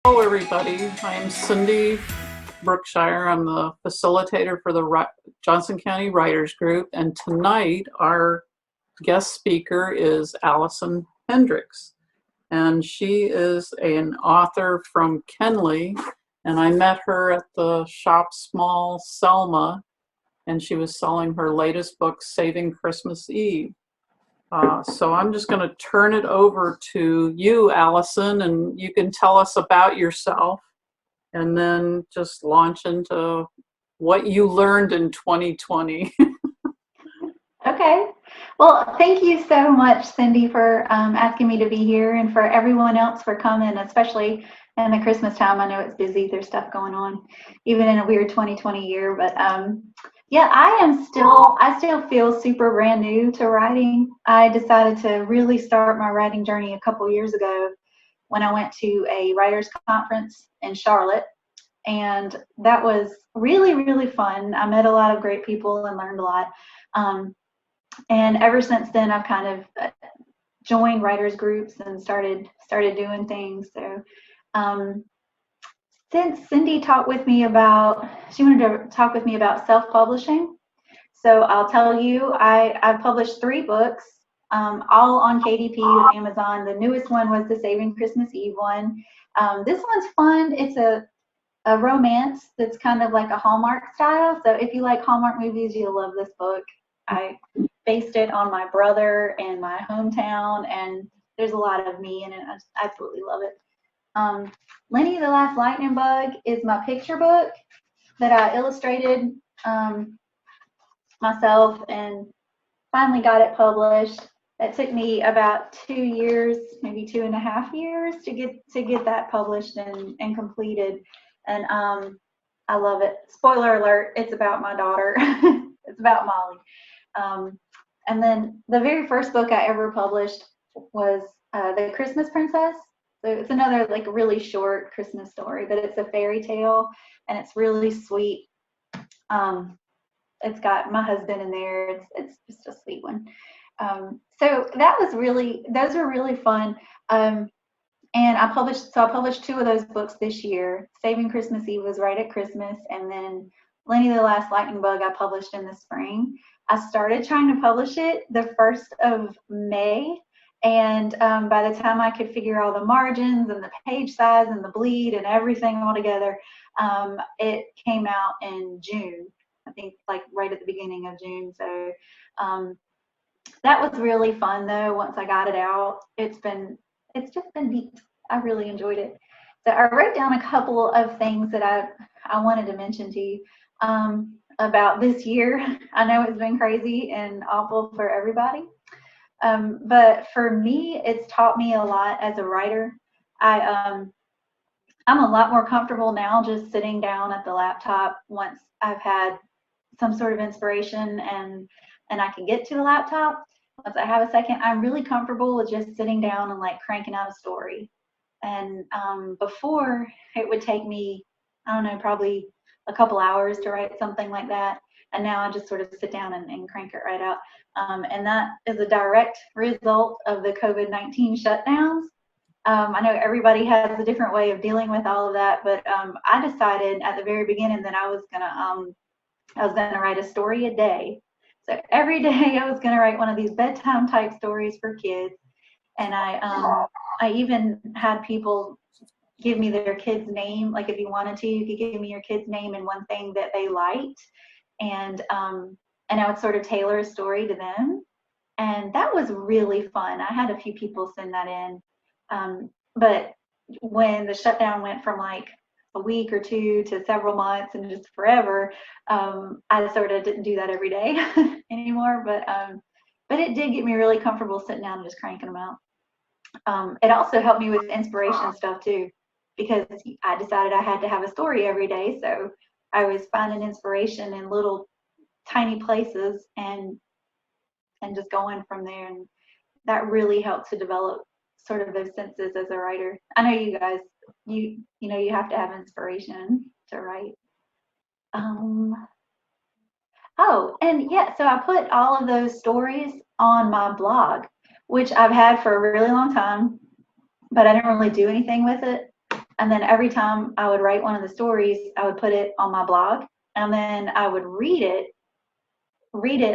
Hello, everybody. I'm Cindy Brookshire. I'm the facilitator for the Johnston County Writers Group, and tonight our guest speaker is Alison Hendrix, and she is an author from Kenley, and I met her at the Shop Small Selma, and she was selling her latest book, Saving Christmas Eve. So I'm just going to turn it over to you, Alison, and you can tell us about yourself and then just launch into what you learned in 2020. Okay. Well, thank you so much, Cindy, for asking me to be here, and for everyone else for coming, especially in the Christmas time. I know it's busy. There's stuff going on, even in a weird 2020 year. But yeah, I still feel super brand new to writing. I decided to really start my writing journey a couple years ago when I went to a writers conference in Charlotte. And that was really, really fun. I met a lot of great people and learned a lot. And ever since then, I've kind of joined writers groups and started doing things. So since Cindy talked with me about, she wanted to talk with me about self-publishing. So I'll tell you, I've published 3 books, all on KDP with Amazon. The newest one was the Saving Christmas Eve one. This one's fun. It's a romance that's kind of like a Hallmark style. So if you like Hallmark movies, you'll love this book. I based it on my brother and my hometown, and there's a lot of me in it. I just absolutely love it. Lenny the Last Lightning Bug is my picture book that I illustrated myself and finally got it published. It took me about 2 years, maybe 2.5 years to get that published and completed. And I love it. Spoiler alert, it's about my daughter. It's about Molly. And then the very first book I ever published was The Christmas Princess. So it's another like really short Christmas story, but it's a fairy tale and it's really sweet. It's got my husband in there. It's just a sweet one. So those were really fun. And I published 2 of those books this year. Saving Christmas Eve was right at Christmas, and then Lenny the Last Lightning Bug I published in the spring. I started trying to publish it the 1st of May, and by the time I could figure all the margins and the page size and the bleed and everything all together, it came out in June. I think like right at the beginning of June. So that was really fun though. Once I got it out, it's just been neat. I really enjoyed it. So I wrote down a couple of things that I wanted to mention to you about this year. I know it's been crazy and awful for everybody. But for me, it's taught me a lot as a writer. I'm a lot more comfortable now just sitting down at the laptop once I've had some sort of inspiration and I can get to the laptop. Once I have a second, I'm really comfortable with just sitting down and like cranking out a story. And before, it would take me, I don't know, probably a couple hours to write something like that. And now I just sort of sit down and crank it right out. And that is a direct result of the COVID-19 shutdowns. I know everybody has a different way of dealing with all of that, but I decided at the very beginning that I was gonna write a story a day. So every day I was gonna write one of these bedtime type stories for kids, and I even had people give me their kid's name. Like if you wanted to, you could give me your kid's name and one thing that they liked, and I would sort of tailor a story to them, and that was really fun. I had a few people send that in, but when the shutdown went from like a week or 2 to several months and just forever, I sort of didn't do that every day anymore, but it did get me really comfortable sitting down and just cranking them out. It also helped me with inspiration stuff too, because I decided I had to have a story every day, so I was finding inspiration in little tiny places and just going from there, and that really helped to develop sort of those senses as a writer. I know you guys, you know, you have to have inspiration to write. Oh, and yeah, so I put all of those stories on my blog, which I've had for a really long time, but I didn't really do anything with it. And then every time I would write one of the stories, I would put it on my blog, and then I would read it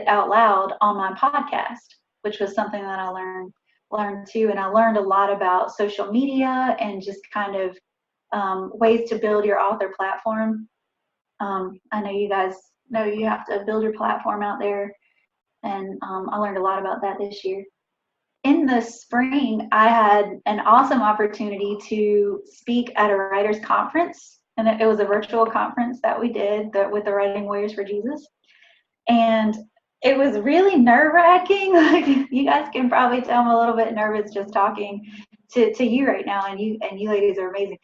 out loud on my podcast, which was something that I learned too. And I learned a lot about social media and just kind of ways to build your author platform. I know you guys know you have to build your platform out there, and I learned a lot about that this year. In the spring, I had an awesome opportunity to speak at a writers conference, and it was a virtual conference that we did with the Writing Warriors for Jesus. And it was really nerve-wracking. Like, you guys can probably tell I'm a little bit nervous just talking to you right now, and you ladies are amazing.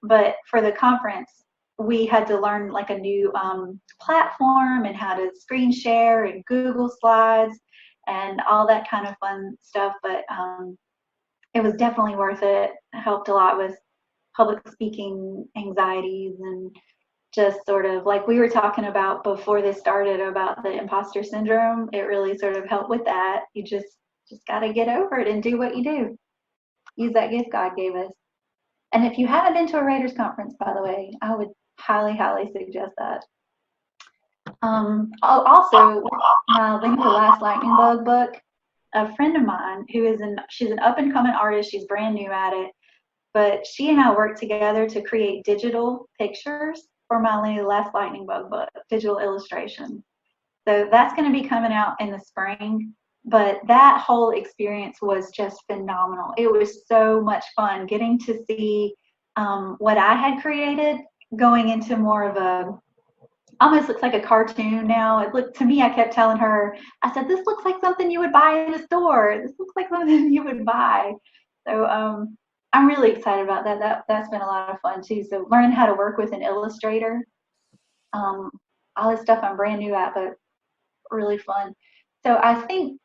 But for the conference, we had to learn like a new platform and how to screen share and Google Slides and all that kind of fun stuff. But it was definitely worth it. It helped a lot with public speaking anxieties, and just sort of like we were talking about before this started about the imposter syndrome. It really sort of helped with that. You just got to get over it and do what you do. Use that gift God gave us. And if you haven't been to a writers conference, by the way, I would highly, highly suggest that. Also, my Link the Last Lightning Bug book, a friend of mine she's an up and coming artist. She's brand new at it, but she and I worked together to create digital pictures for my Link the Last Lightning Bug book, digital illustration. So that's going to be coming out in the spring. But that whole experience was just phenomenal. It was so much fun getting to see what I had created going into more of a, almost looks like a cartoon now. It looked to me, I kept telling her, I said, this looks like something you would buy in a store. This looks like something you would buy. So I'm really excited about that. That's been a lot of fun too. So learning how to work with an illustrator, all this stuff I'm brand new at, but really fun. So I think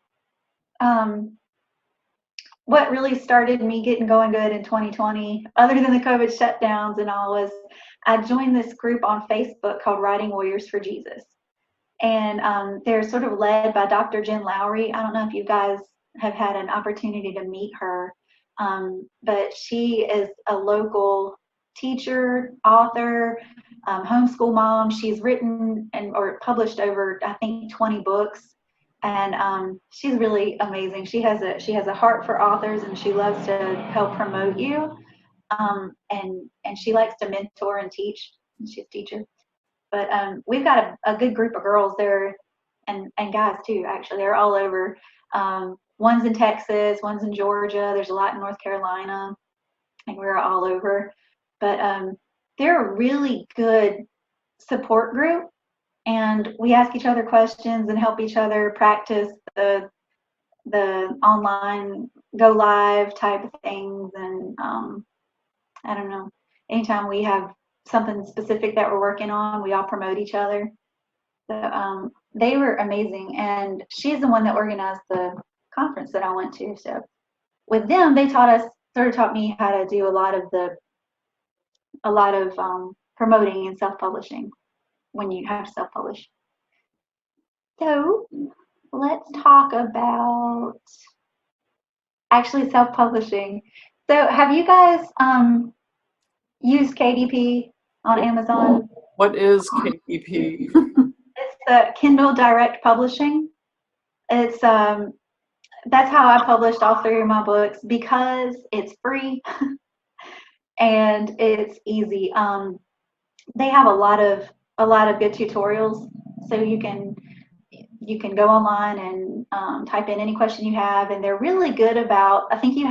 what really started me getting going good in 2020, other than the COVID shutdowns and all, was I joined this group on Facebook called Writing Warriors for Jesus. And they're sort of led by Dr. Jen Lowry. I don't know if you guys have had an opportunity to meet her, but she is a local teacher, author, homeschool mom. She's written or published over, I think, 20 books. And she's really amazing. She has a heart for authors, and she loves to help promote you. And she likes to mentor and teach. She's a teacher. But we've got a good group of girls there, and guys too. Actually, they're all over. One's in Texas, one's in Georgia. There's a lot in North Carolina, and we're all over. But they're a really good support group. And we ask each other questions and help each other practice the online go live type of things. And I don't know, anytime we have something specific that we're working on, we all promote each other. So they were amazing. And she's the one that organized the conference that I went to. So with them, they taught me how to do a lot of promoting and self-publishing when you have to self-publish. So let's talk about actually self-publishing. So have you guys used KDP on Amazon? What is KDP? It's the Kindle Direct Publishing. It's that's how I published all 3 of my books, because it's free and it's easy. They have a lot of good tutorials, so you can go online and type in any question you have, and they're really good about, I think you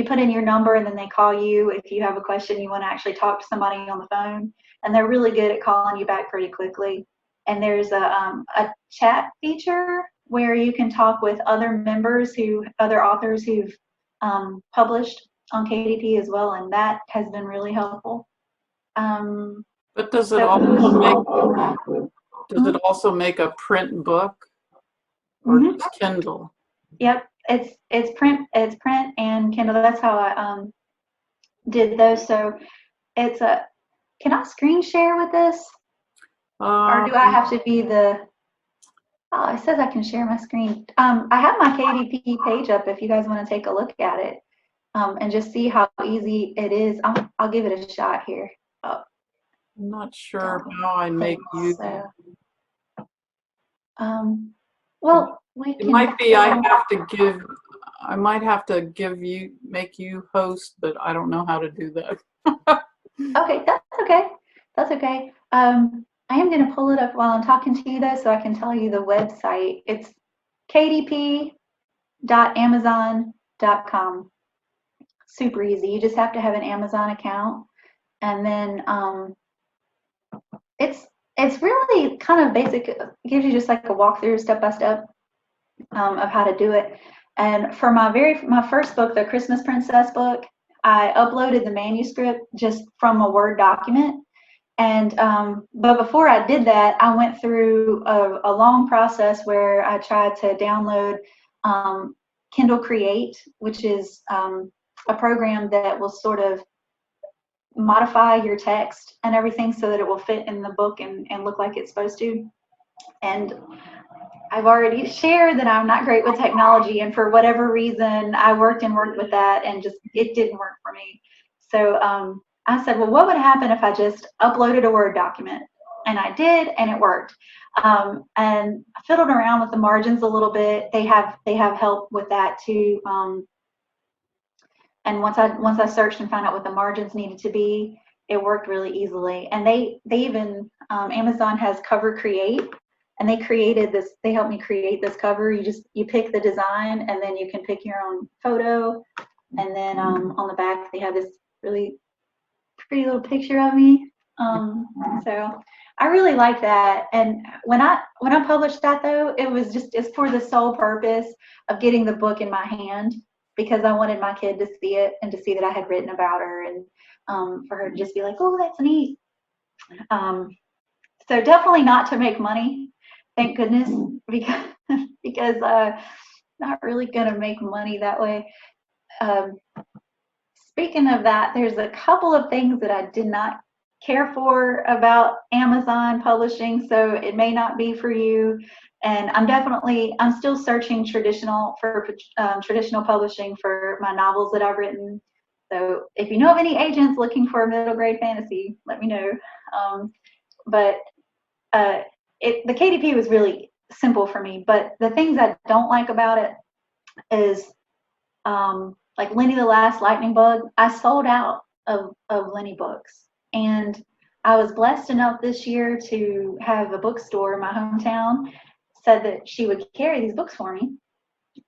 put in your number and then they call you if you have a question you want to actually talk to somebody on the phone, and they're really good at calling you back pretty quickly. And there's a chat feature where you can talk with other authors who've published on KDP as well, and that has been really helpful. But does it also make a print book, or just Kindle? Yep, it's print and Kindle. That's how I did those. So it's can I screen share with this, or do I have to be the? Oh, it says I can share my screen. I have my KDP page up if you guys want to take a look at it. and just see how easy it is. I'll give it a shot here. Oh, I'm not sure how I make you. so, well, we It can. might be I might have to make you host, but I don't know how to do that. Okay, that's okay. That's okay. I am going to pull it up while I'm talking to you, though, so I can tell you the website. It's kdp.amazon.com. Super easy. You just have to have an Amazon account, and then it's really kind of basic. It gives you just like a walkthrough, step by step, of how to do it. And for my first book, the Christmas Princess book, I uploaded the manuscript just from a Word document. And but before I did that, I went through a long process where I tried to download Kindle Create, which is a program that will sort of modify your text and everything so that it will fit in the book and look like it's supposed to. And I've already shared that I'm not great with technology, and for whatever reason, I worked with that, and just it didn't work for me. So I said, well, what would happen if I just uploaded a Word document? And I did, and it worked. And I fiddled around with the margins a little bit. They have help with that too. And once I searched and found out what the margins needed to be, it worked really easily. And they even Amazon has Cover Create, and they created this. They helped me create this cover. You pick the design, and then you can pick your own photo. And then on the back they have this really pretty little picture of me. So I really like that. And when I published that, though, it's for the sole purpose of getting the book in my hand, because I wanted my kid to see it and to see that I had written about her, and for her to just be like, oh, that's neat. So definitely not to make money, thank goodness, because not really gonna make money that way. Speaking of that, there's a couple of things that I did not care for about Amazon publishing, so it may not be for you. And I'm still searching traditional publishing for my novels that I've written. So if you know of any agents looking for a middle grade fantasy, let me know. But the KDP was really simple for me. But the things I don't like about it is like Lenny the Last Lightning Bug. I sold out of Lenny books, and I was blessed enough this year to have a bookstore in my hometown said that she would carry these books for me.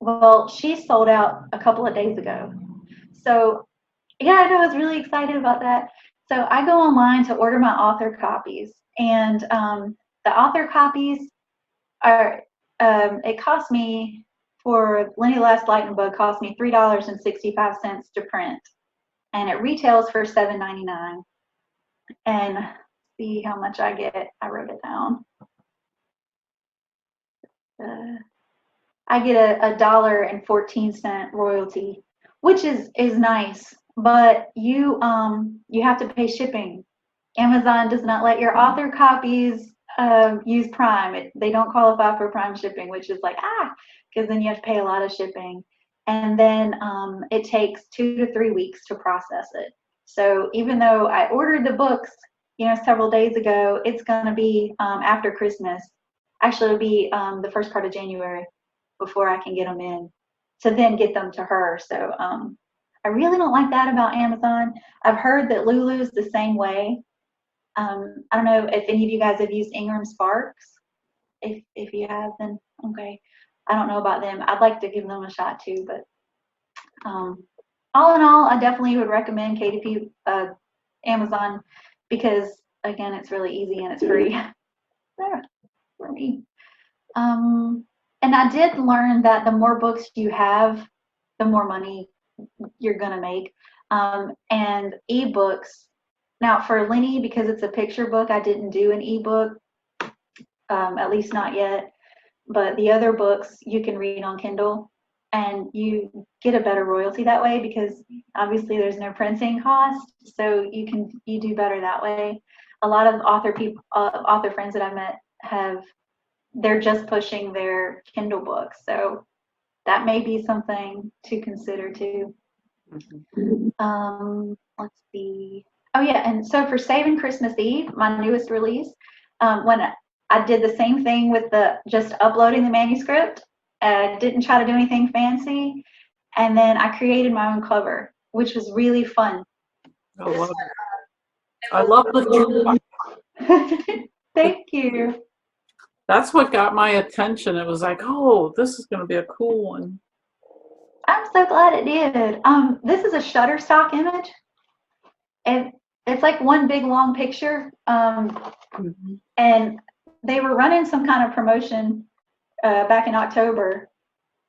Well, she sold out a couple of days ago. So yeah, I was really excited about that. So I go online to order my author copies, and the author copies are it cost me, for Lenny the Last Lightning Bug, cost me $3.65 to print, and it retails for $7.99. And see how much I get. I wrote it down. I get a $1.14 royalty, which is nice, but you have to pay shipping. Amazon does not let your author copies use Prime. They don't qualify for Prime shipping, which is like because then you have to pay a lot of shipping, and then it takes 2 to 3 weeks to process it. So even though I ordered the books, several days ago, it's gonna be after Christmas. Actually, it'll be the first part of January before I can get them in, to then get them to her. So I really don't like that about Amazon. I've heard that Lulu's the same way. I don't know if any of you guys have used Ingram Sparks. If you have, then okay. I don't know about them. I'd like to give them a shot too, but all in all, I definitely would recommend KDP Amazon, because again, it's really easy and it's free for me. And I did learn that the more books you have, the more money you're gonna make. And ebooks. Now for Lenny, because it's a picture book, I didn't do an ebook, at least not yet. But the other books you can read on Kindle, and you get a better royalty that way, because obviously there's no printing cost, so you do better that way. A lot of author friends that I've met they're just pushing their Kindle books, so that may be something to consider too. Let's see. Oh yeah, and so for Saving Christmas Eve, my newest release, when I did the same thing with the just uploading the manuscript, didn't try to do anything fancy, and then I created my own cover, which was really fun. I love it. I love the tree. Thank you. That's what got my attention. It was like, oh, this is going to be a cool one. I'm so glad it did. This is a Shutterstock image, and it's like one big long picture. And they were running some kind of promotion back in October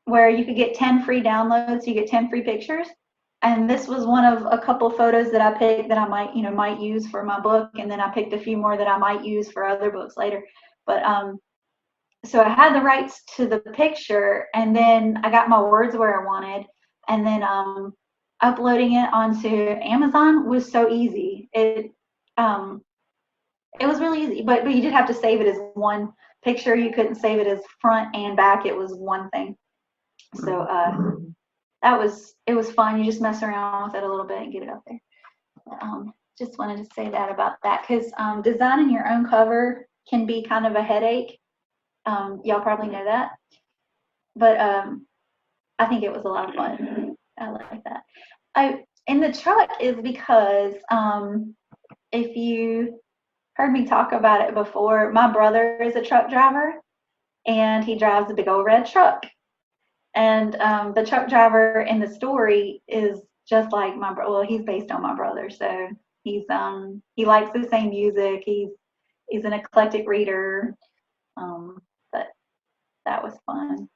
where you could get 10 free downloads, you get 10 free pictures. And this was one of a couple photos that I picked that I might use for my book, and then I picked a few more that I might use for other books later. But so I had the rights to the picture, and then I got my words where I wanted, and then uploading it onto Amazon was so easy. It was really easy, but you did have to save it as one picture. You couldn't save it as front and back. It was one thing. So it was fun. You just mess around with it a little bit and get it up there. Just wanted to say that about that, because designing your own cover can be kind of a headache. Y'all probably know that, but I think it was a lot of fun. I like that. In the truck is because if you heard me talk about it before, my brother is a truck driver, and he drives a big old red truck. And the truck driver in the story is just like my brother. Well, he's based on my brother, so he likes the same music. He's an eclectic reader, but that was fun.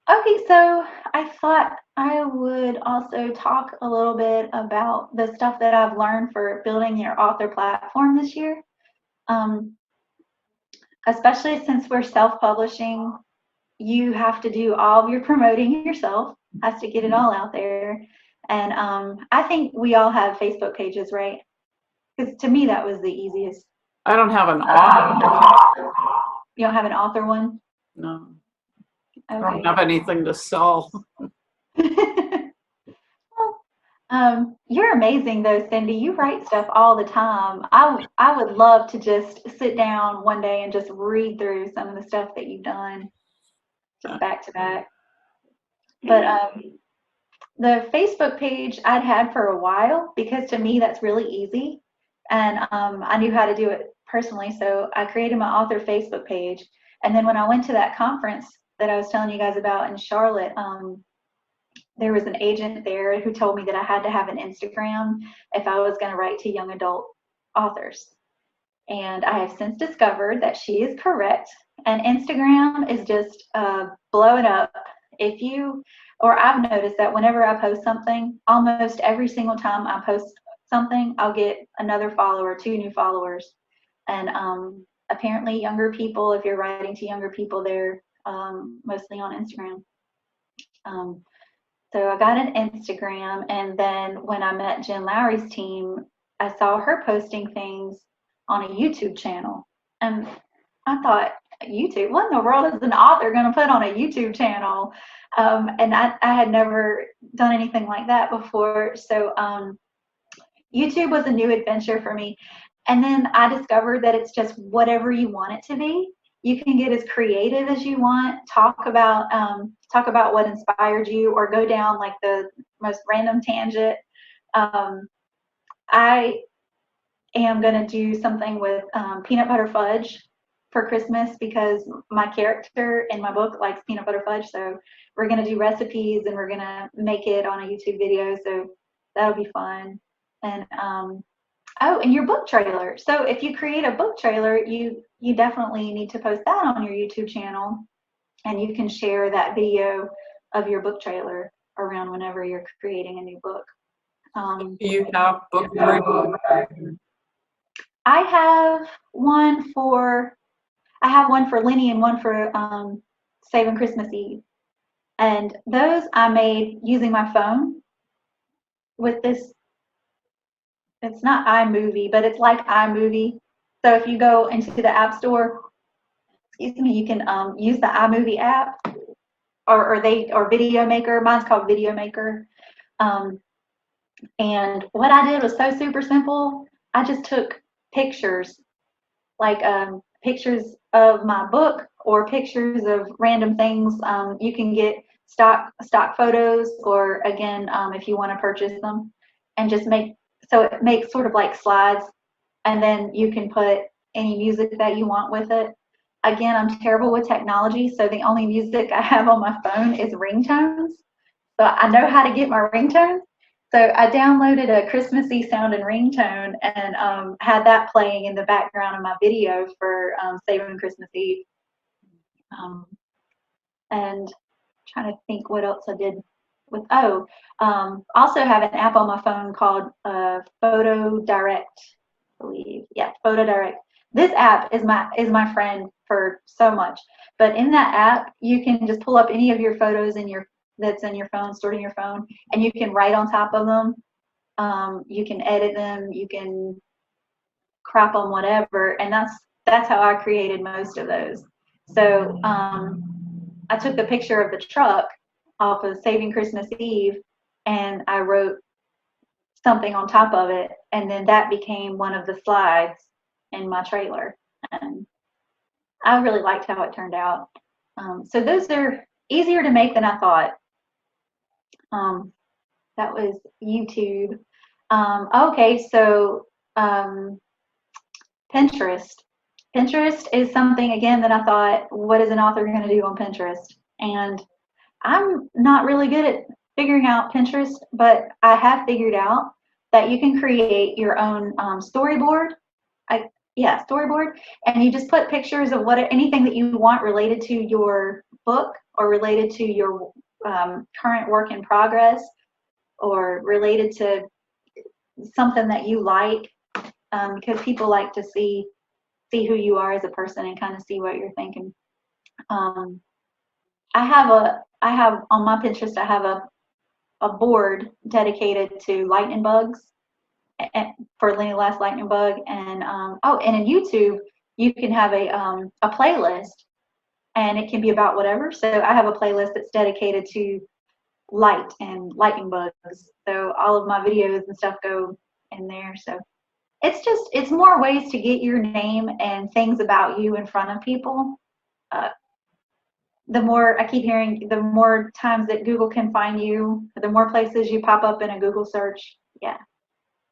Okay, so I thought I would also talk a little bit about the stuff that I've learned for building your author platform this year. Especially since we're self-publishing, you have to do all of your promoting yourself, has to get it all out there. And I think we all have Facebook pages, right? Because to me, that was the easiest. I don't have an author. You don't have an author one? No. Okay. I don't have anything to sell. Well, you're amazing though, Cindy. You write stuff all the time. I would love to just sit down one day and just read through some of the stuff that you've done, just back to back. But the Facebook page I'd had for a while, because to me that's really easy, and I knew how to do it personally, so I created my author Facebook page. And then when I went to that conference that I was telling you guys about in Charlotte, there was an agent there who told me that I had to have an Instagram if I was going to write to young adult authors. And I have since discovered that she is correct. And Instagram is just blowing up. I've noticed that whenever I post something, almost every single time I post something, I'll get another follower, 2 new followers. And apparently younger people, if you're writing to younger people, they're mostly on Instagram. So I got an Instagram, and then when I met Jen Lowry's team, I saw her posting things on a YouTube channel. And I thought, YouTube? What in the world is an author going to put on a YouTube channel? And I had never done anything like that before. So YouTube was a new adventure for me. And then I discovered that it's just whatever you want it to be. You can get as creative as you want, talk about what inspired you, or go down like the most random tangent. I am going to do something with peanut butter fudge for Christmas, because my character in my book likes peanut butter fudge. So we're going to do recipes, and we're going to make it on a YouTube video. So that'll be fun. And and your book trailer. So if you create a book trailer, you definitely need to post that on your YouTube channel, and you can share that video of your book trailer around whenever you're creating a new book. Do you have book trailers? I have one for Lenny and one for Saving Christmas Eve. And those I made using my phone with this. It's not iMovie, but it's like iMovie. So if you go into the App Store, you can use the iMovie app, or Video Maker. Mine's called Video Maker. And what I did was so super simple. I just took pictures, like pictures of my book or pictures of random things. You can get stock photos, or again, if you want to purchase them, and just so it makes sort of like slides, and then you can put any music that you want with it. Again, I'm terrible with technology, so the only music I have on my phone is ringtones. So I know how to get my ringtones. So I downloaded a Christmassy sounding ringtone and had that playing in the background of my video for Saving Christmas Eve. And trying to think what else I did with, also have an app on my phone called Photo Direct, I believe. Yeah, Photo Direct. This app is my friend for so much. But in that app, you can just pull up any of your photos that's in your phone, stored in your phone, and you can write on top of them. You can edit them, you can crop them, whatever, and that's how I created most of those. So I took the picture of the truck off of Saving Christmas Eve, and I wrote something on top of it, and then that became one of the slides in my trailer. And I really liked how it turned out. So those are easier to make than I thought. That was YouTube. Okay, so Pinterest. Pinterest is something, again, that I thought, what is an author going to do on Pinterest? And I'm not really good at figuring out Pinterest, but I have figured out that you can create your own storyboard. Storyboard, and you just put pictures of anything that you want related to your book, or related to your current work in progress, or related to something that you like, because people like to see who you are as a person and kind of see what you're thinking. I have on my Pinterest, I have a board dedicated to lightning bugs, for Lenny Last Lightning Bug, and and in YouTube you can have a playlist, and it can be about whatever. So I have a playlist that's dedicated to light and lightning bugs. So all of my videos and stuff go in there. So it's more ways to get your name and things about you in front of people. The more I keep hearing, the more times that Google can find you, the more places you pop up in a Google search. Yeah.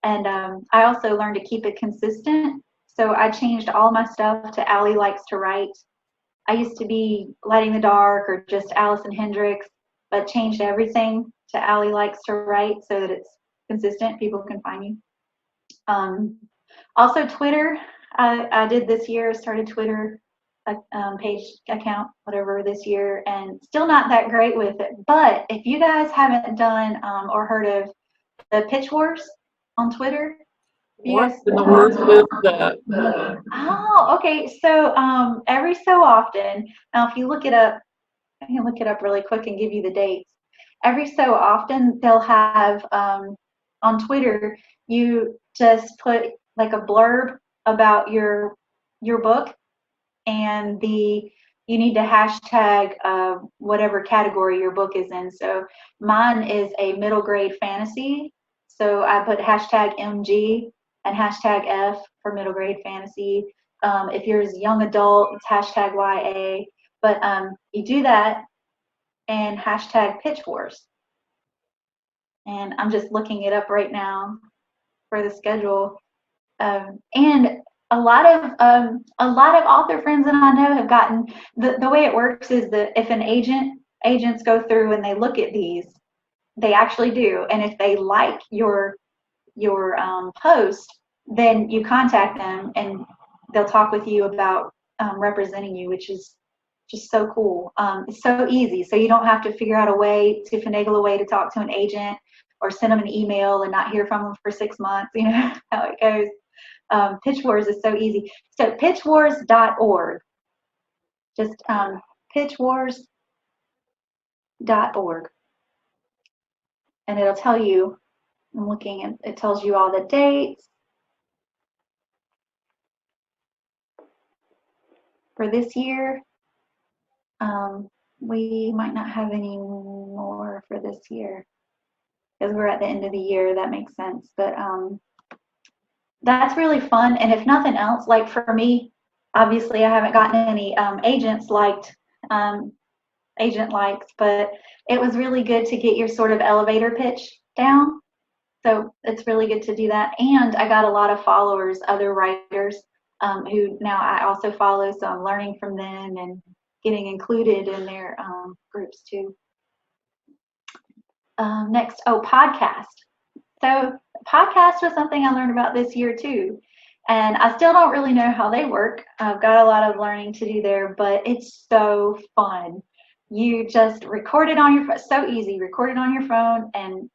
And I also learned to keep it consistent. So I changed all my stuff to Allie Likes to Write. I used to be Lighting the Dark or just Alison Hendrix, but changed everything to Allie Likes to Write so that it's consistent. People can find you. Also Twitter, I did this year, started Twitter page account, whatever, this year, and still not that great with it. But if you guys haven't done or heard of the Pitch Wars on Twitter, What in the world is that? Oh, okay. So every so often, now if you look it up, I can look it up really quick and give you the dates. Every so often, they'll have on Twitter, you just put like a blurb about your book, and you need to hashtag whatever category your book is in. So mine is a middle grade fantasy. So I put hashtag MG and hashtag F for middle grade fantasy. If yours is young adult, it's hashtag YA. But you do that and hashtag Pitch Wars. And I'm just looking it up right now for the schedule. And a lot of author friends that I know have gotten, the way it works is that if agents go through and they look at these, they actually do. And if they like your post, then you contact them and they'll talk with you about representing you, which is just so cool. It's so easy. So you don't have to figure out a way to finagle a way to talk to an agent or send them an email and not hear from them for 6 months. You know how it goes. Pitch Wars is so easy. So pitchwars.org. Just pitchwars.org. And it'll tell you, I'm looking, and it tells you all the dates for this year. we might not have any more for this year because we're at the end of the year. That makes sense. But that's really fun. And if nothing else, like for me, obviously I haven't gotten any agent likes, but it was really good to get your sort of elevator pitch down. So it's really good to do that. And I got a lot of followers, other writers who now I also follow. So I'm learning from them and getting included in their groups too. Next, podcast. So podcast was something I learned about this year too. And I still don't really know how they work. I've got a lot of learning to do there, but it's so fun. You just record it on your phone, so easy, record it on your phone and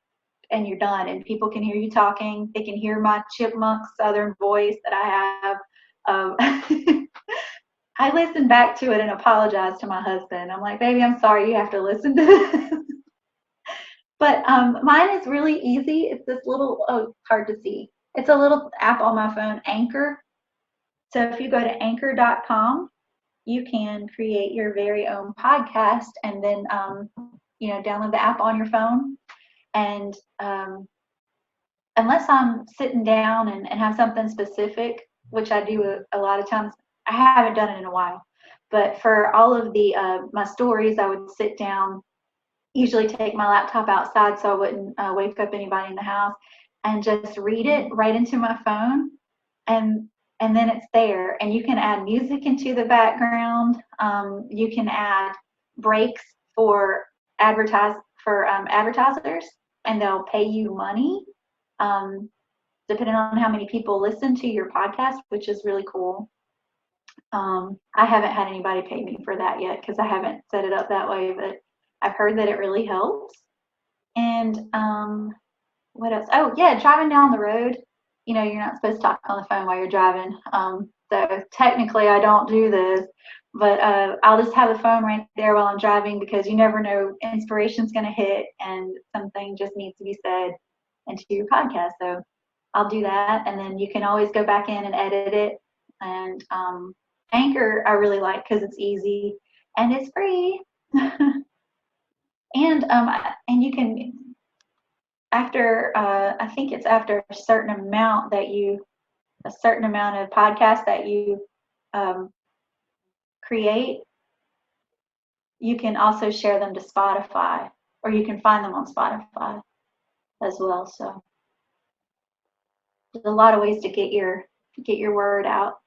you're done. And people can hear you talking. They can hear my chipmunk Southern voice that I have. I listened back to it and apologized to my husband. I'm like, baby, I'm sorry you have to listen to this. But mine is really easy. It's this little, it's hard to see. It's a little app on my phone, Anchor. So if you go to anchor.com, you can create your very own podcast and then, download the app on your phone. And unless I'm sitting down and have something specific, which I do a lot of times, I haven't done it in a while. But for all of the my stories, I would sit down, usually take my laptop outside so I wouldn't wake up anybody in the house, and just read it right into my phone, and then it's there. And you can add music into the background. You can add breaks for advertisers, and they'll pay you money depending on how many people listen to your podcast, which is really cool. I haven't had anybody pay me for that yet because I haven't set it up that way, but I've heard that it really helps. And what else? Oh, yeah, driving down the road. You're not supposed to talk on the phone while you're driving. So technically I don't do this, but I'll just have the phone right there while I'm driving because you never know, inspiration's going to hit and something just needs to be said into your podcast. So I'll do that. And then you can always go back in and edit it. And Anchor I really like because it's easy and it's free. And you can, after I think it's after a certain amount of podcasts that you create, you can also share them to Spotify, or you can find them on Spotify as well. So there's a lot of ways to get your word out.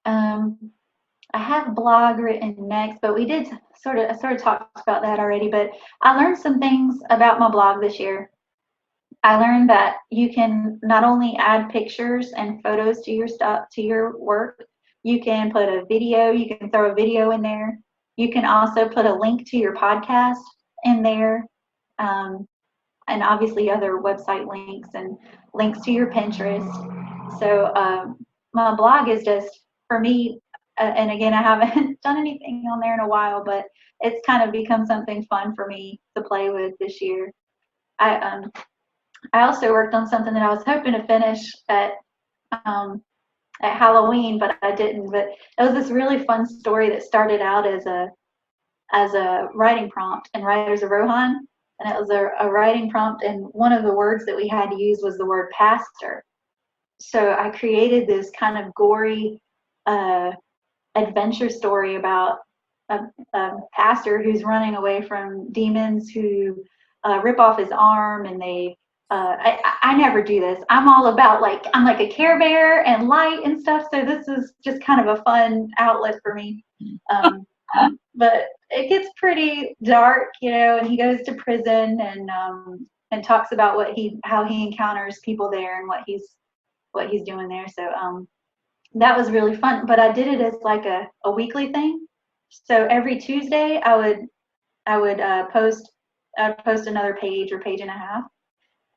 I have a blog written next, but we did sort of talked about that already. But I learned some things about my blog this year. I learned that you can not only add pictures and photos to your work, you can put a video, you can throw a video in there. You can also put a link to your podcast in there, and obviously other website links and links to your Pinterest. So my blog is just, for me, and again, I haven't done anything on there in a while, but it's kind of become something fun for me to play with this year. I also worked on something that I was hoping to finish at Halloween, but I didn't. But it was this really fun story that started out as a writing prompt in Writers of Rohan, and it was a writing prompt, and one of the words that we had to use was the word pastor. So I created this kind of gory adventure story about a pastor who's running away from demons who rip off his arm, and they I never do this. I'm all about I'm like a Care Bear and light and stuff, so this is just kind of a fun outlet for me. But it gets pretty dark, and he goes to prison and talks about how he encounters people there and what he's doing there. So that was really fun. But I did it as like a weekly thing. So every Tuesday I would post another page or page and a half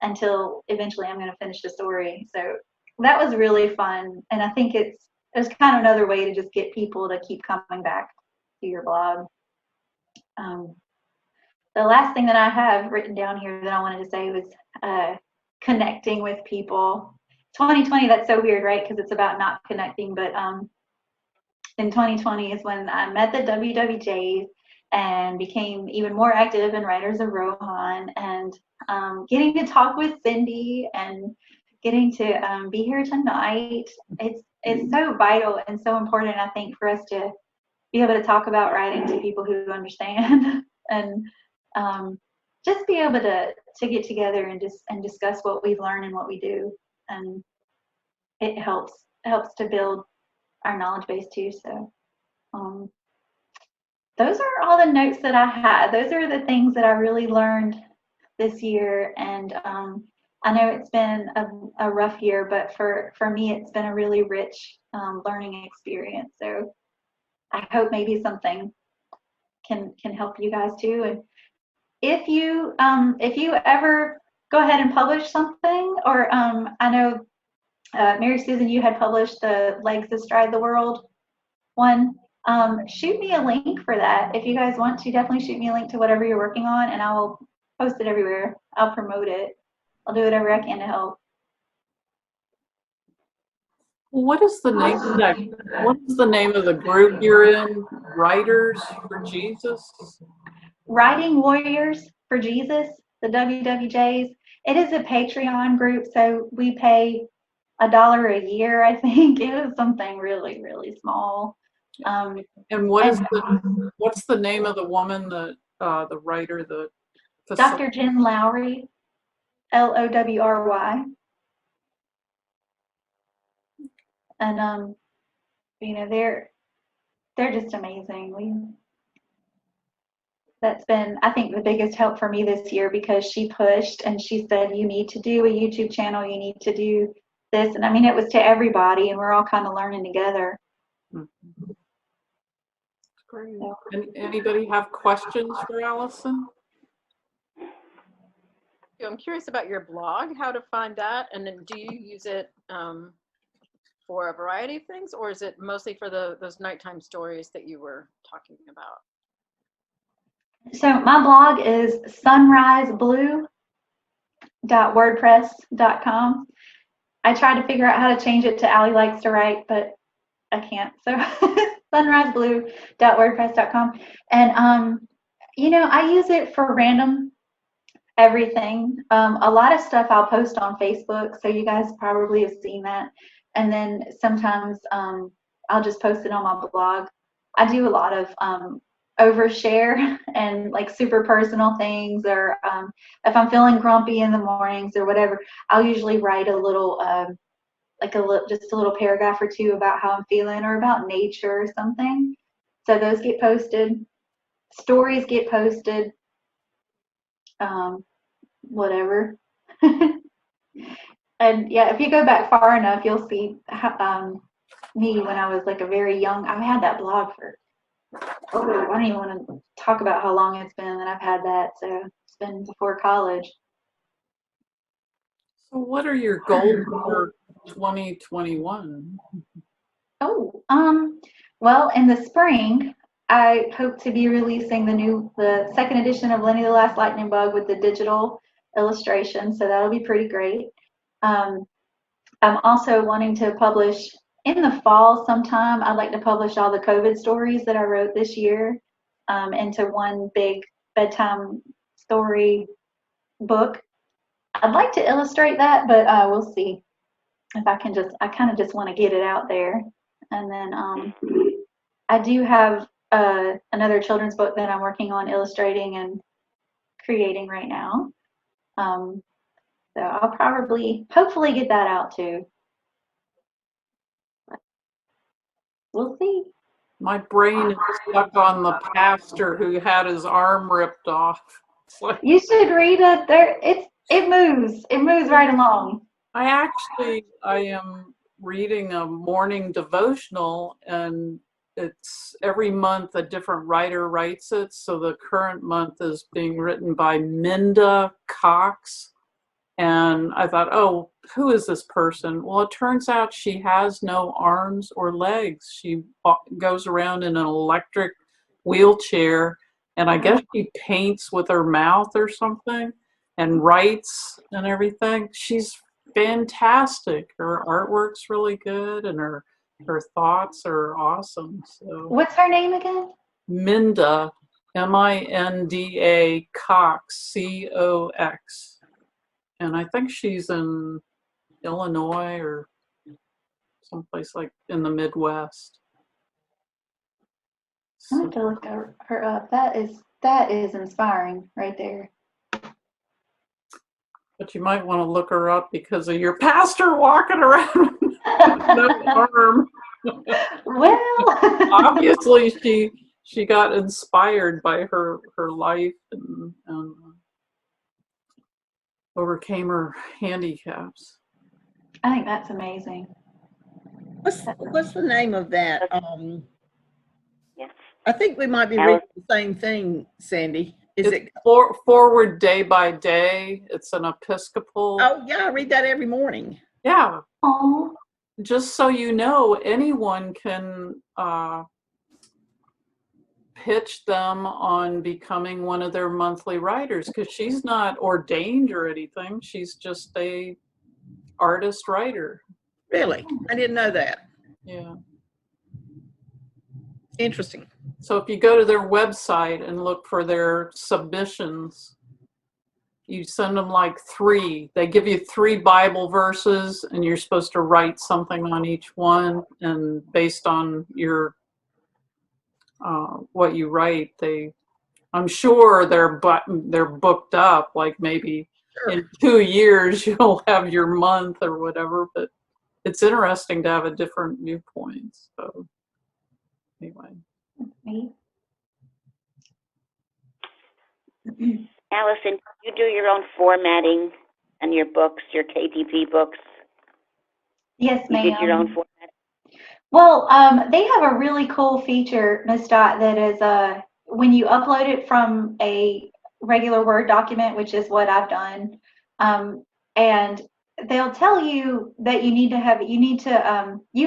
until eventually I'm going to finish the story. So that was really fun, and I think it was kind of another way to just get people to keep coming back to your blog. The last thing that I have written down here that I wanted to say was connecting with people. 2020, that's so weird, right? Because it's about not connecting, but in 2020 is when I met the WWJs, and became even more active in Writers of Rohan, and getting to talk with Cindy and getting to be here tonight. It's so vital and so important, I think, for us to be able to talk about writing to people who understand and just be able to get together and discuss what we've learned and what we do, and it helps to build our knowledge base too. So those are all the notes that I had. Those are the things that I really learned this year, and I know it's been a rough year, but for me it's been a really rich learning experience. So I hope maybe something can help you guys too. And if you ever go ahead and publish something, or I know Mary Susan, you had published the Legs Astride the World one. Shoot me a link for that if you guys want to. Definitely shoot me a link to whatever you're working on, and I will post it everywhere. I'll promote it. I'll do whatever I can to help. What is the name of that? What is the name of the group you're in? Writers for Jesus? Writing Warriors for Jesus, the WWJs. It is a Patreon group, so we pay $1 a year, I think. It was something really, really small. And what's the name of the woman, the writer, Dr. Jen Lowry, Lowry. And they're just amazing. That's been, I think, the biggest help for me this year, because she pushed and she said, you need to do a YouTube channel, you need to do this. And I mean, it was to everybody, and we're all kind of learning together. Mm-hmm. Great. Anybody have questions for Alison? I'm curious about your blog, how to find that, and then do you use it for a variety of things, or is it mostly for those nighttime stories that you were talking about? So my blog is sunriseblue.wordpress.com. I tried to figure out how to change it to Allie Likes to Write, but I can't. So sunriseblue.wordpress.com. And I use it for random everything. A lot of stuff I'll post on Facebook, so you guys probably have seen that. And then sometimes I'll just post it on my blog. I do a lot of overshare and like super personal things, or if I'm feeling grumpy in the mornings or whatever, I'll usually write a little just a little paragraph or two about how I'm feeling, or about nature or something. So those get posted. Stories get posted. Whatever. And yeah, if you go back far enough, you'll see me when I was like a very young. I've had that blog for I don't even want to talk about how long it's been that I've had that. So it's been before college. So what are your goals for 2021? Well, in the spring, I hope to be releasing the second edition of Lenny the Last Lightning Bug with the digital illustration. So that'll be pretty great. I'm also wanting to publish in the fall sometime. I'd like to publish all the COVID stories that I wrote this year into one big bedtime story book. I'd like to illustrate that, but we'll see if I can I kind of just want to get it out there. And then I do have another children's book that I'm working on illustrating and creating right now. So I'll hopefully get that out too. We'll see. My brain is stuck on the pastor who had his arm ripped off. You should read it. It moves right along. I am reading a morning devotional, and it's every month a different writer writes it. So the current month is being written by Minda Cox. And I thought, oh, who is this person? Well, it turns out she has no arms or legs. She goes around in an electric wheelchair, and I guess she paints with her mouth or something and writes and everything. She's fantastic. Her artwork's really good, and her thoughts are awesome. So what's her name again? Minda Minda Cox, Cox. And I think she's in Illinois or someplace like in the Midwest. I'm going to look her up. That is inspiring right there. But you might want to look her up because of your pastor walking around with no arm. Well, Obviously, she got inspired by her life and overcame her handicaps. I think that's amazing. What's the name of that? Yes. I think we might be reading the same thing, Sandy. Is It's it? Forward Day by Day. It's an Episcopal. Oh, yeah, I read that every morning. Yeah. Oh, Just so you know, anyone can pitch them on becoming one of their monthly writers, because she's not ordained or anything. She's just a artist writer. Really? I didn't know that. Yeah. Interesting. So if you go to their website and look for their submissions, you send them like 3. They give you 3 Bible verses, and you're supposed to write something on each one. And based on your what you write, I'm sure they're booked up. Like maybe in 2 years you'll have your month or whatever. But it's interesting to have a different viewpoint. So anyway. me. Alison, you do your own formatting on your books, your KDP books? Yes, You ma'am. did your own formatting? Well, they have a really cool feature, Ms. Dot, that is when you upload it from a regular Word document, which is what I've done, and they'll tell you that you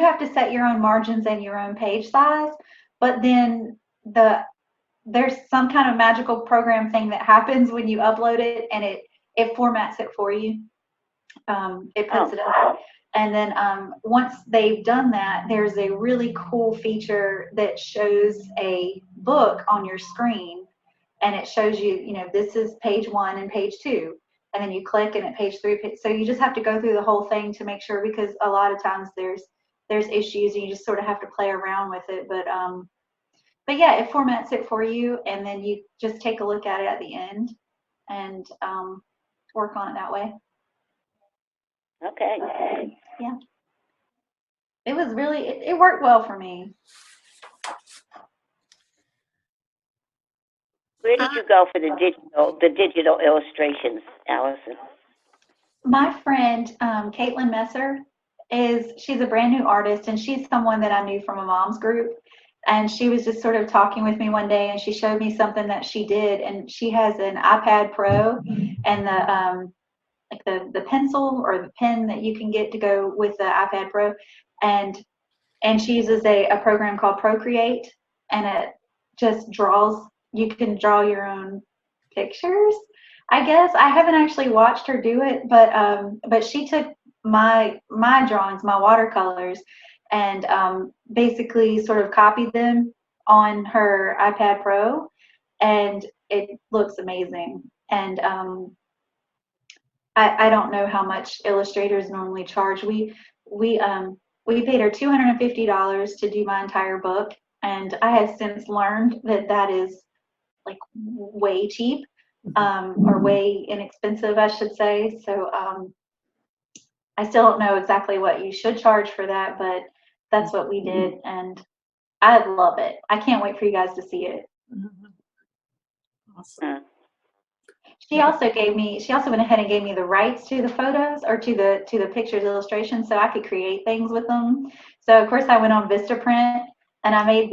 have to set your own margins and your own page size, but then there's some kind of magical program thing that happens when you upload it, and it formats it for you. It puts it up. And then once they've done that, there's a really cool feature that shows a book on your screen, and it shows you, this is page 1 and page 2, and then you click and at page 3. So you just have to go through the whole thing to make sure, because a lot of times there's issues and you just sort of have to play around with it. But yeah, it formats it for you, and then you just take a look at it at the end and work on it that way. Okay. Yeah. It was really, it worked well for me. Where did you go for the digital illustrations, Alison? My friend, Caitlin Messer, she's a brand new artist, and she's someone that I knew from a mom's group. And she was just sort of talking with me one day, and she showed me something that she did. And she has an iPad Pro, and the pencil or the pen that you can get to go with the iPad Pro, and she uses a program called Procreate, and it just draws. You can draw your own pictures, I guess. I haven't actually watched her do it, but she took my drawings, my watercolors, and basically sort of copied them on her iPad Pro, and it looks amazing. And I don't know how much illustrators normally charge. We paid her $250 to do my entire book, and I have since learned that is like way cheap, or way inexpensive, I should say. So I still don't know exactly what you should charge for that, but that's what we did, and I love it. I can't wait for you guys to see it. Awesome. She also went ahead and gave me the rights to the photos, or to the pictures, illustrations, so I could create things with them. So of course I went on Vistaprint, and I made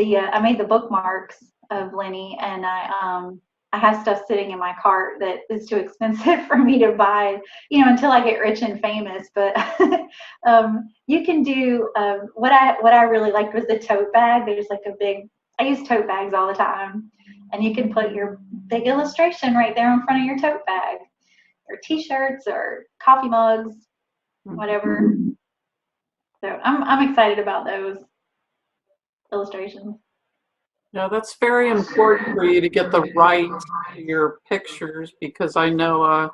the bookmarks of Lenny, and I have stuff sitting in my cart that is too expensive for me to buy, until I get rich and famous. But you can do what I really liked was the tote bag. There's like I use tote bags all the time, and you can put your big illustration right there in front of your tote bag, or T-shirts or coffee mugs, whatever. So I'm excited about those illustrations. Yeah, that's very important for you to get the right to your pictures, because I know a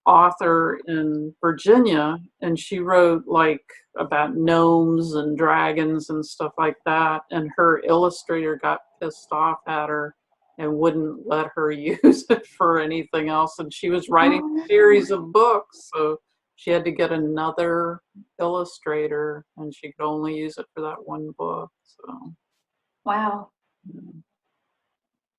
author in Virginia, and she wrote like about gnomes and dragons and stuff like that, and her illustrator got pissed off at her and wouldn't let her use it for anything else, and she was writing a series of books, so she had to get another illustrator, and she could only use it for that one book. So Wow.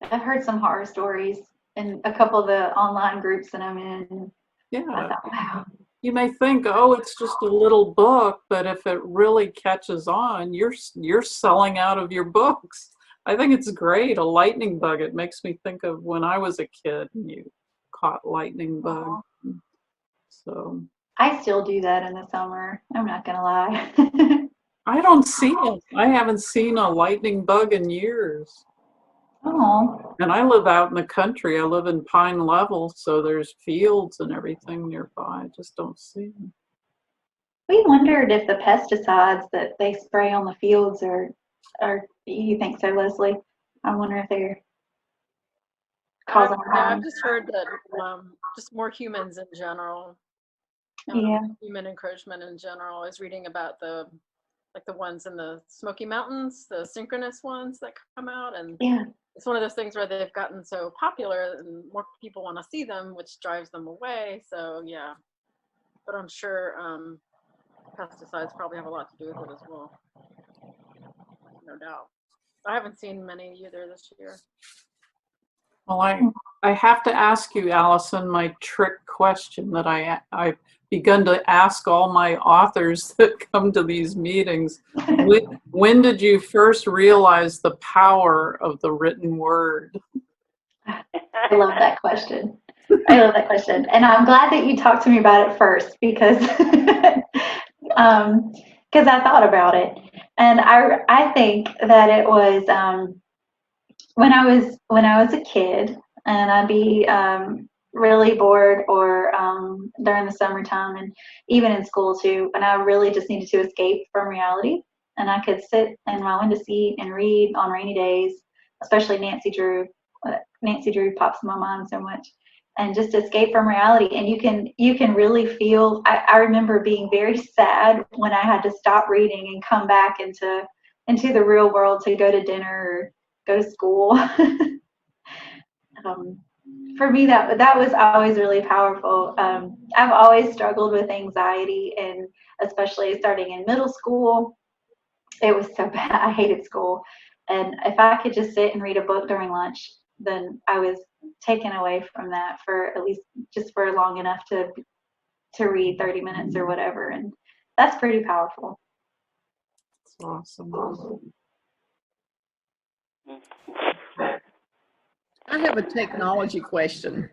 I've heard some horror stories in a couple of the online groups that I'm in. I yeah, thought, wow. you may think, oh, it's just a little book, but if it really catches on, you're selling out of your books. I think it's great. A lightning bug. It makes me think of when I was a kid and you caught lightning bug. So I still do that in the summer. I'm not gonna lie. I don't see it. I haven't seen a lightning bug in years. Oh, And I live out in the country. I live in Pine Level, so there's fields and everything nearby. I just don't see them. we wondered if the pesticides that they spray on the fields are you think so, Leslie? I wonder if they're causing harm. I've just heard that just more humans in general. Yeah. Human encroachment in general. I was reading about the ones in the Smoky Mountains, the synchronous ones that come out, and Yeah. it's one of those things where they've gotten so popular and more people want to see them, which drives them away. So yeah, but I'm sure pesticides probably have a lot to do with it as well. No doubt. I haven't seen many either this year. Well, I have to ask you, Alison, my trick question that I've begun to ask all my authors that come to these meetings. When did you first realize the power of the written word? I love that question. I love that question. And I'm glad that you talked to me about it first because I thought about it. And I think that it was when I was a kid and I'd be really bored or during the summertime and even in school too, and I really just needed to escape from reality. And I could sit in my window seat and read on rainy days, especially Nancy Drew. Nancy Drew pops in my mind so much, and just escape from reality. And you can really feel. I remember being very sad when I had to stop reading and come back into the real world to go to dinner or go to school. For me, that was always really powerful. I've always struggled with anxiety, and especially starting in middle school, it was so bad. I hated school, and if I could just sit and read a book during lunch, then I was taken away from that for at least just for long enough to read 30 minutes or whatever, and that's pretty powerful. It's awesome. I have a technology question.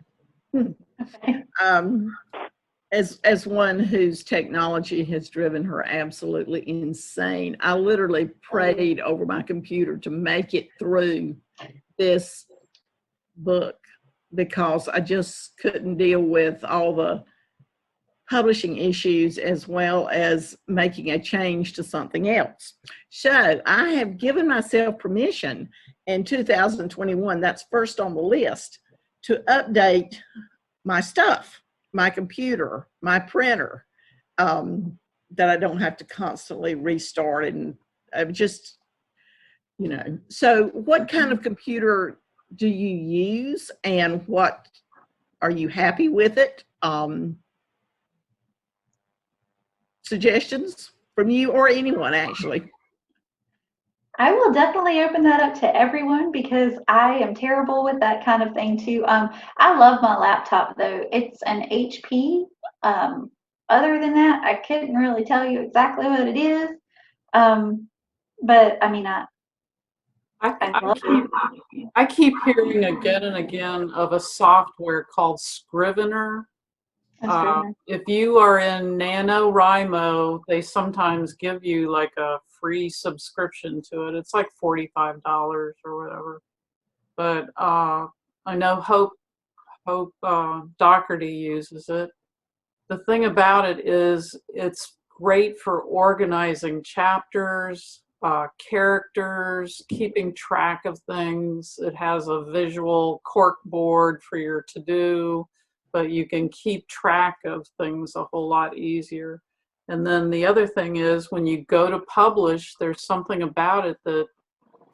Okay. As one whose technology has driven her absolutely insane, I literally prayed over my computer to make it through this book because I just couldn't deal with all the publishing issues as well as making a change to something else. So I have given myself permission in 2021, that's first on the list, to update my stuff, my computer, my printer, that I don't have to constantly restart. And just, so what kind of computer do you use and what are you happy with it? Suggestions from you or anyone, actually. I will definitely open that up to everyone because I am terrible with that kind of thing too. I love my laptop though. It's an HP. Other than that, I couldn't really tell you exactly what it is. But I mean, I love it. I keep hearing again and again of a software called Scrivener. If you are in NaNoWriMo, they sometimes give you like a free subscription to it. It's like $45 or whatever. But I know Hope Doherty uses it. The thing about it is it's great for organizing chapters, characters, keeping track of things. It has a visual cork board for your to-do, but you can keep track of things a whole lot easier. And then the other thing is when you go to publish, there's something about it that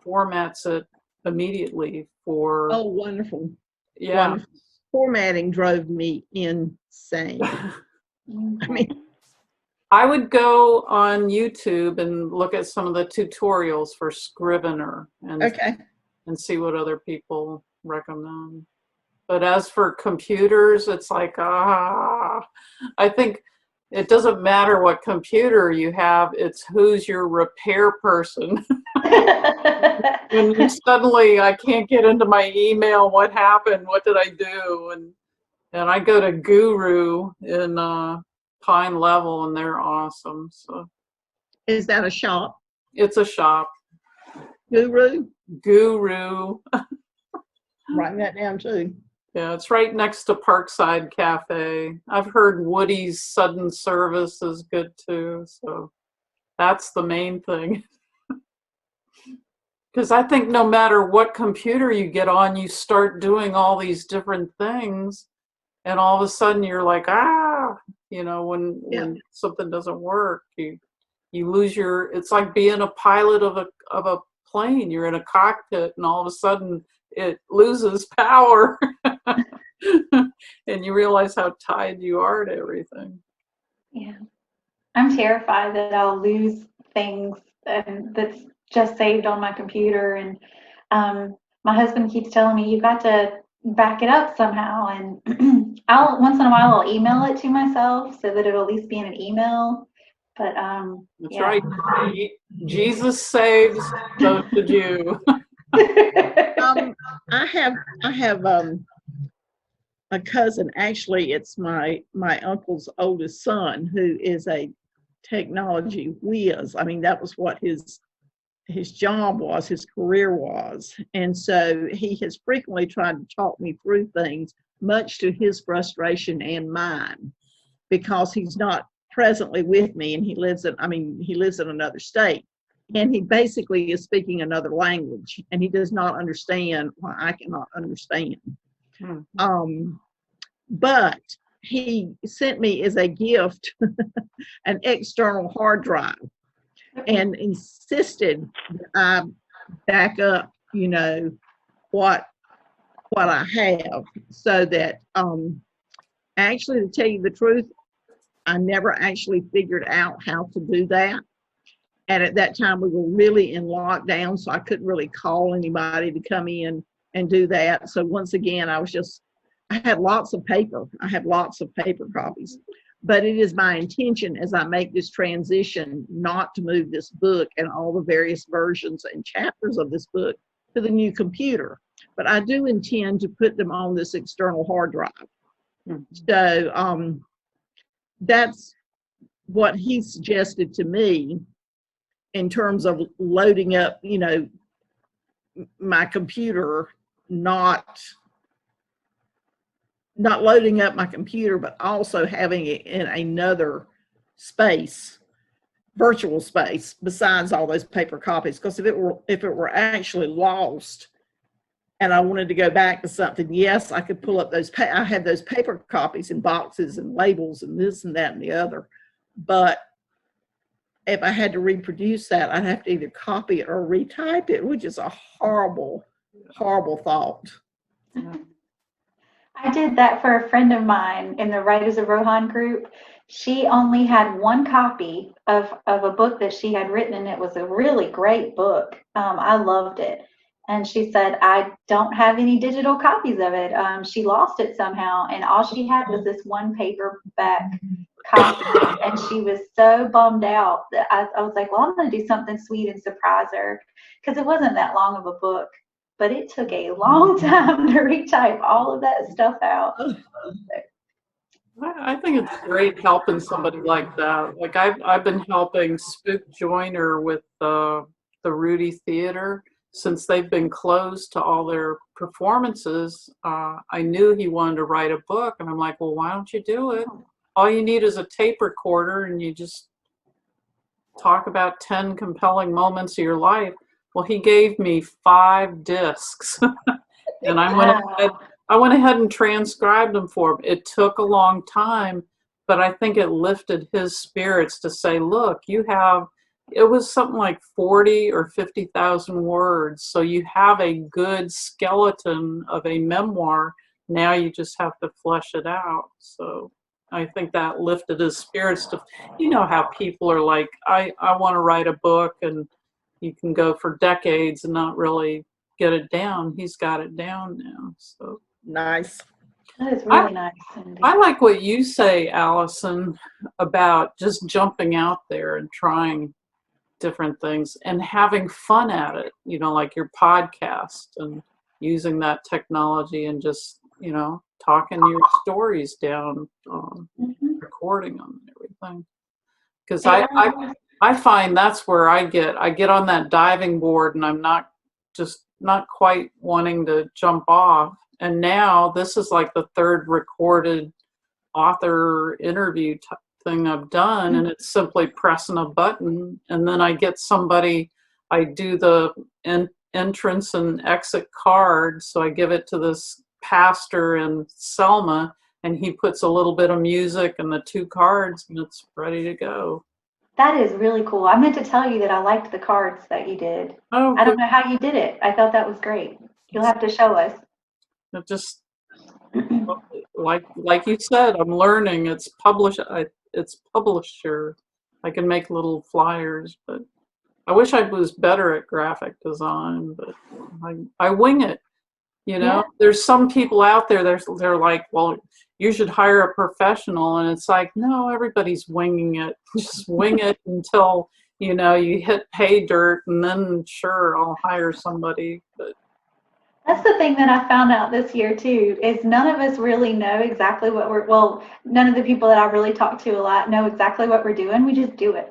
formats it immediately for, Oh, wonderful. yeah. Wonderful. Formatting drove me insane. I mean, I would go on YouTube and look at some of the tutorials for Scrivener and okay. see what other people recommend. But as for computers, it's like, I think it doesn't matter what computer you have, it's who's your repair person. When suddenly I can't get into my email, what happened? What did I do? And I go to Guru in Pine Level, and they're awesome. So Is that a shop? it's a shop. Guru? Guru. Writing that down too. Yeah, it's right next to Parkside Cafe. I've heard Woody's Sudden Service is good too. So that's the main thing. Because I think no matter what computer you get on, you start doing all these different things, and all of a sudden you're like, when something doesn't work, you lose your. It's like being a pilot of a plane. You're in a cockpit, and all of a sudden it loses power, and you realize how tied you are to everything. Yeah, I'm terrified that I'll lose things that's just saved on my computer, and my husband keeps telling me you got to back it up somehow, and I'll once in a while I'll email it to myself so that it'll at least be in an email. But That's yeah. right. Jesus saves, so should you. I have a cousin. Actually, it's my uncle's oldest son, who is a technology whiz. I mean, that was what his job was, his career was. And so he has frequently tried to talk me through things, much to his frustration and mine, because he's not presently with me, and he lives in another state. And he basically is speaking another language, and he does not understand what I cannot understand. But he sent me as a gift an external hard drive, and insisted that I back up, what I have, so that actually, to tell you the truth, I never actually figured out how to do that. And at that time, we were really in lockdown, so I couldn't really call anybody to come in and do that. So once again, I had lots of paper. I have lots of paper copies. But it is my intention as I make this transition not to move this book and all the various versions and chapters of this book to the new computer. But I do intend to put them on this external hard drive. So that's what he suggested to me in terms of loading up, my computer, not loading up my computer, but also having it in another space, virtual space, besides all those paper copies. Because if it were actually lost and I wanted to go back to something, yes, I could pull up those. I have those paper copies in boxes and labels and this and that and the other. But if I had to reproduce that, I'd have to either copy it or retype it, which is a horrible, horrible thought. I did that for a friend of mine in the Writers of Rohan group. She only had one copy of a book that she had written, and it was a really great book. I loved it. And she said, I don't have any digital copies of it. She lost it somehow, and all she had was this one paperback copy. And she was so bummed out that I was like, well, I'm going to do something sweet and surprise her, because it wasn't that long of a book. But it took a long time to retype all of that stuff out. I think it's great helping somebody like that. Like I've been helping Spook Joyner with the Rudy Theater since they've been closed to all their performances. I knew he wanted to write a book, and I'm like, well, why don't you do it? All you need is a tape recorder, and you just talk about 10 compelling moments of your life. Well, he gave me 5 discs. And I went ahead and transcribed them for him. It took a long time, but I think it lifted his spirits to say, look, it was something like 40 or 50,000 words. So you have a good skeleton of a memoir. Now you just have to flesh it out. So I think that lifted his spirits to, you know how people are like, I want to write a book, and you can go for decades and not really get it down. He's got it down now. So Nice. That is really nice, Cindy. I like what you say, Allison, about just jumping out there and trying different things and having fun at it, you know, like your podcast and using that technology and just, you know, talking your stories down, recording them and everything. Because I find that's where I get on that diving board and I'm not quite wanting to jump off. And now this is like the 3rd recorded author interview thing I've done, and it's simply pressing a button, and then I get somebody, I do the entrance and exit card, so I give it to this pastor in Selma, and he puts a little bit of music and the 2 cards, and it's ready to go. That is really cool. I meant to tell you that I liked the cards that you did. Oh, I don't know how you did it. I thought that was great. You'll have to show us. it just like you said, I'm learning. It's publisher. I can make little flyers, but I wish I was better at graphic design, but I wing it. You know, Yeah. There's some people out there, they're like, well, you should hire a professional. And it's like, no, everybody's winging it. Just wing it until, you know, you hit pay dirt, and then sure, I'll hire somebody. But That's the thing that I found out this year too, is none of us really know exactly well, none of the people that I really talk to a lot know exactly what we're doing. We just do it.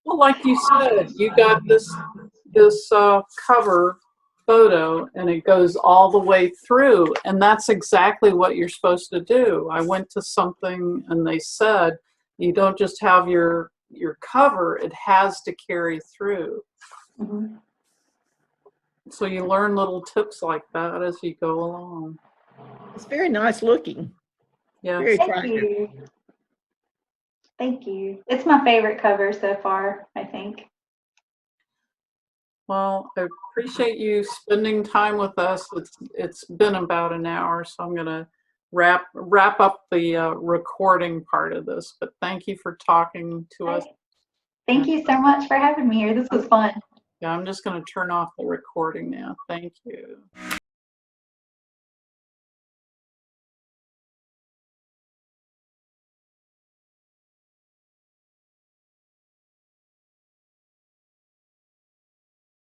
well, like you said, you got this cover photo, and it goes all the way through, and that's exactly what you're supposed to do. I went to something and they said, you don't just have your cover, it has to carry through. Mhm. So you learn little tips like that as you go along. It's very nice looking. Yeah. Very Thank attractive. you. Thank you. It's my favorite cover so far, I think. Well, I appreciate you spending time with us. It's been about an hour, so I'm going to wrap up the recording part of this. But thank you for talking to us. Thank you so much for having me here. This was fun. Yeah, I'm just going to turn off the recording now. Thank you.